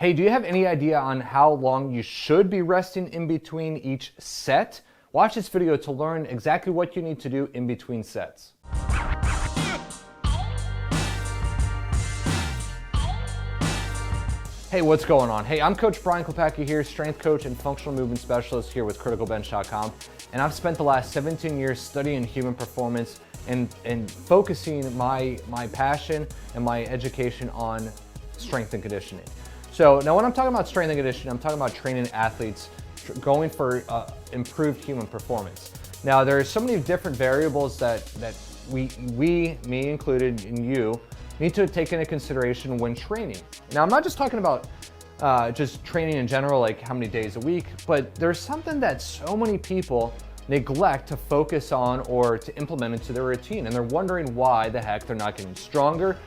Hey, do you have any idea on how long you should be resting in between each set? Watch this video to learn exactly what you need to do in between sets. Hey, what's going on? Hey, I'm Coach Brian Klepacki here, strength coach and functional movement specialist here with Criticalbench.com. And I've spent the last 17 years studying human performance and focusing my passion and my education on strength and conditioning. So now when I'm talking about strength and conditioning, I'm talking about training athletes going for improved human performance. Now there are so many different variables that we, me included, and you, need to take into consideration when training. Now I'm not just talking about just training in general, like how many days a week, but there's something that so many people neglect to focus on or to implement into their routine, and they're wondering why the heck they're not getting stronger,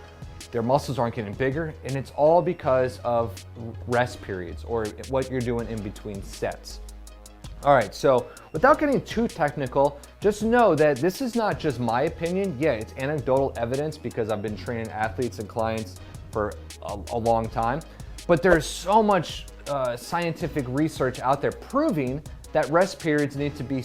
their muscles aren't getting bigger, and it's all because of rest periods or what you're doing in between sets. All right, so without getting too technical, just know that this is not just my opinion. Yeah, it's anecdotal evidence because I've been training athletes and clients for a long time, but there's so much scientific research out there proving that rest periods need to be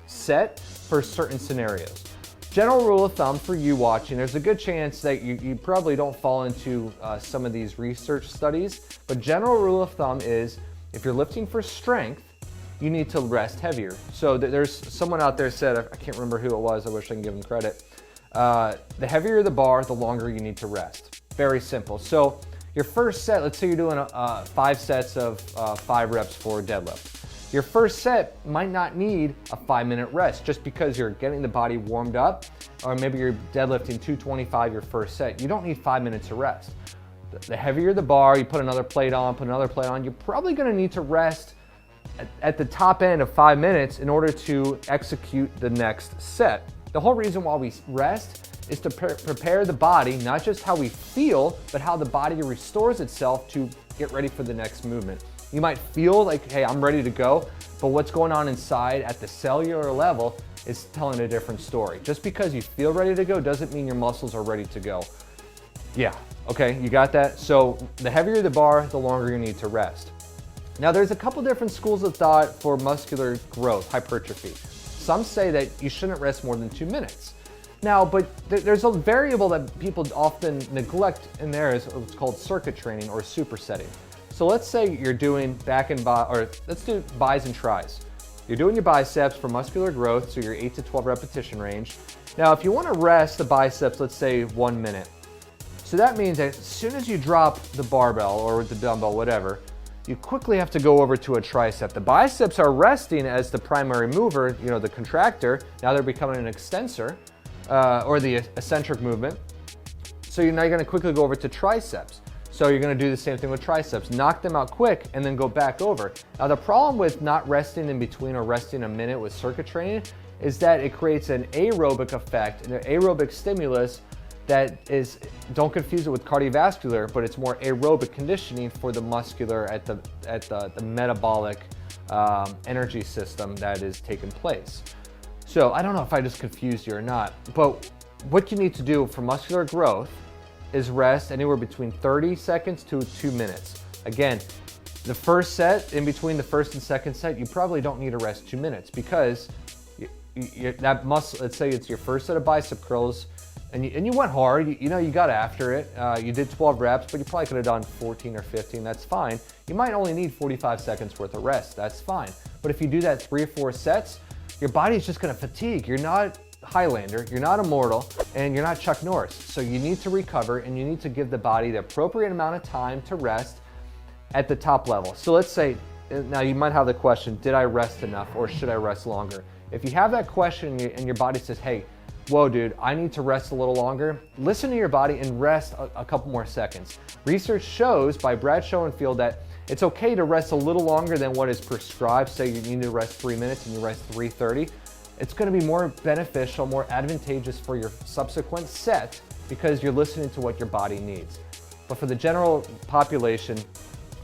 set for certain scenarios. General rule of thumb for you watching, there's a good chance that you probably don't fall into some of these research studies, but general rule of thumb is if you're lifting for strength, you need to rest heavier. So there's someone out there said, I can't remember who it was, I wish I can give them credit, the heavier the bar, the longer you need to rest. Very simple. So your first set, let's say you're doing 5 sets of 5 reps for deadlift. Your first set might not need a 5-minute rest just because you're getting the body warmed up, or maybe you're deadlifting 225 your first set. You don't need 5 minutes of rest. The heavier the bar, you put another plate on, you're probably gonna need to rest at the top end of 5 minutes in order to execute the next set. The whole reason why we rest is to prepare the body, not just how we feel, but how the body restores itself to get ready for the next movement. You might feel like, hey, I'm ready to go, but what's going on inside at the cellular level is telling a different story. Just because you feel ready to go doesn't mean your muscles are ready to go. Yeah, okay, you got that? So the heavier the bar, the longer you need to rest. Now there's a couple different schools of thought for muscular growth, hypertrophy. Some say that you shouldn't rest more than 2 minutes. Now, but there's a variable that people often neglect in there is what's called circuit training or supersetting. So let's say you're doing let's do bis and tris. You're doing your biceps for muscular growth, so your 8 to 12 repetition range. Now, if you want to rest the biceps, let's say 1 minute. So that means that as soon as you drop the barbell or the dumbbell, whatever, you quickly have to go over to a tricep. The biceps are resting as the primary mover, you know, the contractor. Now they're becoming an extensor, or the eccentric movement. So now you're going to quickly go over to triceps. So you're going to do the same thing with triceps, knock them out quick and then go back over. Now the problem with not resting in between or resting a minute with circuit training is that it creates an aerobic effect, an aerobic stimulus that is, don't confuse it with cardiovascular, but it's more aerobic conditioning for the muscular at the metabolic energy system that is taking place. So I don't know if I just confused you or not, but what you need to do for muscular growth is rest anywhere between 30 seconds to 2 minutes. Again, the first set, in between the first and second set, you probably don't need to rest 2 minutes because that muscle, let's say it's your first set of bicep curls, and you went hard, you got after it, you did 12 reps, but you probably could have done 14 or 15, that's fine. You might only need 45 seconds worth of rest, that's fine. But if you do that 3 or 4 sets, your body's just gonna fatigue. You're not Highlander, you're not immortal, and you're not Chuck Norris. So you need to recover and you need to give the body the appropriate amount of time to rest at the top level. So let's say, now you might have the question, did I rest enough or should I rest longer? If you have that question and your body says, hey, whoa dude, I need to rest a little longer, listen to your body and rest a couple more seconds. Research shows by Brad Schoenfield that it's okay to rest a little longer than what is prescribed. Say you need to rest 3 minutes and you rest 3:30. It's going to be more beneficial, more advantageous for your subsequent set because you're listening to what your body needs. But for the general population,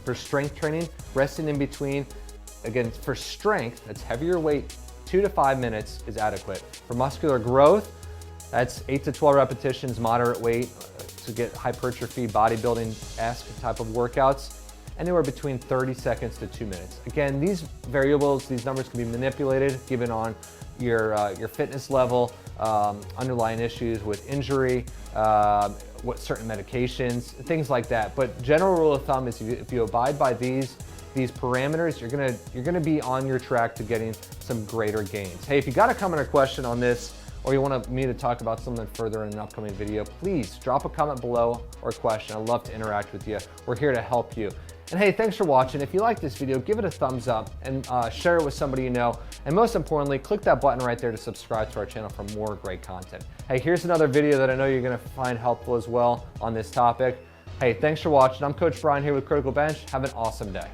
for strength training, resting in between, again, for strength, that's heavier weight, 2 to 5 minutes is adequate. For muscular growth, that's 8 to 12 repetitions, moderate weight, to get hypertrophy, bodybuilding-esque type of workouts, anywhere between 30 seconds to 2 minutes. Again, these variables, these numbers can be manipulated given on your fitness level, underlying issues with injury, what certain medications, things like that. But general rule of thumb is if you abide by these parameters, you're gonna be on your track to getting some greater gains. Hey, if you got a comment or question on this, or you want me to talk about something further in an upcoming video, please drop a comment below or question. I'd love to interact with you. We're here to help you. And hey, thanks for watching. If you like this video, give it a thumbs up and share it with somebody you know. And most importantly, click that button right there to subscribe to our channel for more great content. Hey, here's another video that I know you're gonna find helpful as well on this topic. Hey, thanks for watching. I'm Coach Brian here with Criticalbench. Have an awesome day.